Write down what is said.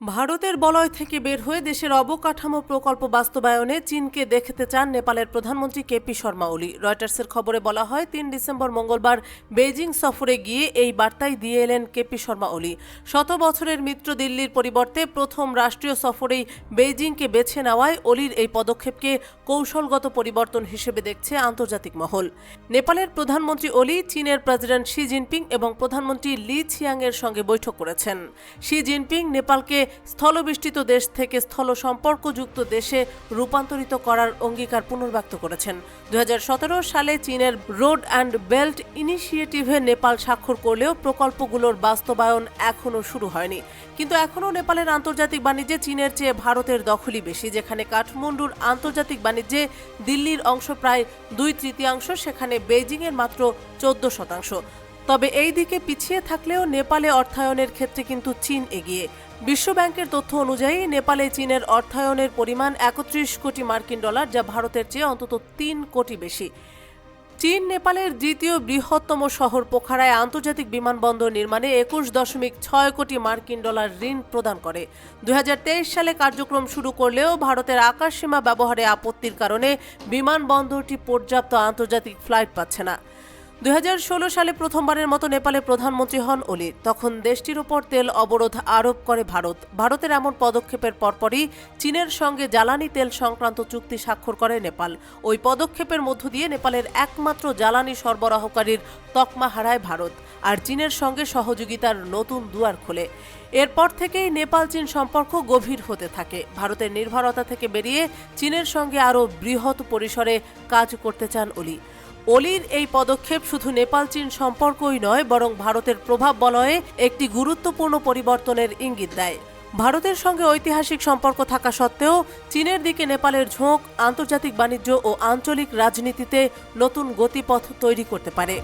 ভারতের বলয় থেকে বের হয়ে দেশের অবকাঠামো প্রকল্প বাস্তবায়নে চীনকে দেখতে চান নেপালের প্রধানমন্ত্রী কেপি শর্মা ওলি। রয়টার্সের খবরে বলা হয়, ৩ ডিসেম্বর মঙ্গলবার বেইজিং সফরে গিয়ে এই বার্তাই দিয়ে এলেন কেপি শর্মা ওলি। শত বছরের মিত্র দিল্লির পরিবর্তে প্রথম রাষ্ট্রীয় সফরেই বেইজিংকে বেছে নেওয়ায় ওলির এই পদক্ষেপকে কৌশলগত পরিবর্তন হিসেবে দেখছে আন্তর্জাতিক মহল। নেপালের প্রধানমন্ত্রী ওলি চীনের প্রেসিডেন্ট শি জিনপিং এবং প্রধানমন্ত্রী লি ছিয়াংয়ের সঙ্গে বৈঠক করেছেন। শি জিনপিং নেপালকে স্থলবেষ্টিত দেশ থেকে স্থল সম্পর্কযুক্ত দেশে রূপান্তরিত করার অঙ্গীকার পুনর্ব্যক্ত করেছেন। ২০১৭ সালে চীনের রোড অ্যান্ড বেল্ট ইনিশিয়েটিভে নেপাল স্বাক্ষর করলেও প্রকল্পগুলোর বাস্তবায়ন এখনও শুরু হয়নি। কিন্তু এখনও নেপালের আন্তর্জাতিক বাণিজ্যে চীনের চেয়ে ভারতের দখলই বেশি। যেখানে কাঠমান্ডুর আন্তর্জাতিক বাণিজ্যে দিল্লির অংশ প্রায় ২/৩, সেখানে বেইজিংয়ের মাত্র ১৪%। তবে এই দিকে পিছিয়ে থাকলেও নেপালে অর্থায়নের ক্ষেত্রে কিন্তু চীন এগিয়ে। বিশ্বব্যাংকের তথ্য অনুযায়ী নেপালে চীনের অর্থায়নের পরিমাণ ৩১ কোটি মার্কিন ডলার, যা ভারতের চেয়ে অন্তত ৩ কোটি বেশি। চীন নেপালের দ্বিতীয় বৃহত্তম শহর পোখারায় আন্তর্জাতিক বিমানবন্দর নির্মাণে ২১.৬ কোটি মার্কিন ডলার ঋণ প্রদান করে। ২০২৩ সালে কার্যক্রম শুরু করলেও ভারতের আকাশসীমা ব্যবহারে আপত্তির কারণে বিমানবন্দরটি পর্যাপ্ত আন্তর্জাতিক ফ্লাইট পাচ্ছে না। ২০১৬ সালে প্রথমবারের মতো নেপালে প্রধানমন্ত্রী হন ওলি। তখন দেশটির ওপর তেল অবরোধ আরোপ করে ভারত। ভারতের এমন পদক্ষেপের পরপরই চীনের সঙ্গে জ্বালানি তেল সংক্রান্ত চুক্তি স্বাক্ষর করে নেপাল। ওই পদক্ষেপের মধ্য দিয়ে নেপালের একমাত্র জ্বালানি সরবরাহকারীর তকমা হারায় ভারত, আর চীনের সঙ্গে সহযোগিতার নতুন দুয়ার খোলে। এরপর থেকেই নেপাল চীন সম্পর্ক গভীর হতে থাকে। ভারতের নির্ভরতা থেকে বেরিয়ে চীনের সঙ্গে আরও বৃহৎ পরিসরে কাজ করতে চান ওলি। ওলির এই পদক্ষেপ শুধু নেপাল চীন সম্পর্কই নয়, বরং ভারতের প্রভাব বলয়ে একটি গুরুত্বপূর্ণ পরিবর্তনের ইঙ্গিত দেয়। ভারতের সঙ্গে ঐতিহাসিক সম্পর্ক থাকা সত্ত্বেও চীনের দিকে নেপালের ঝোঁক আন্তর্জাতিক বাণিজ্য ও আঞ্চলিক রাজনীতিতে নতুন গতিপথ তৈরি করতে পারে।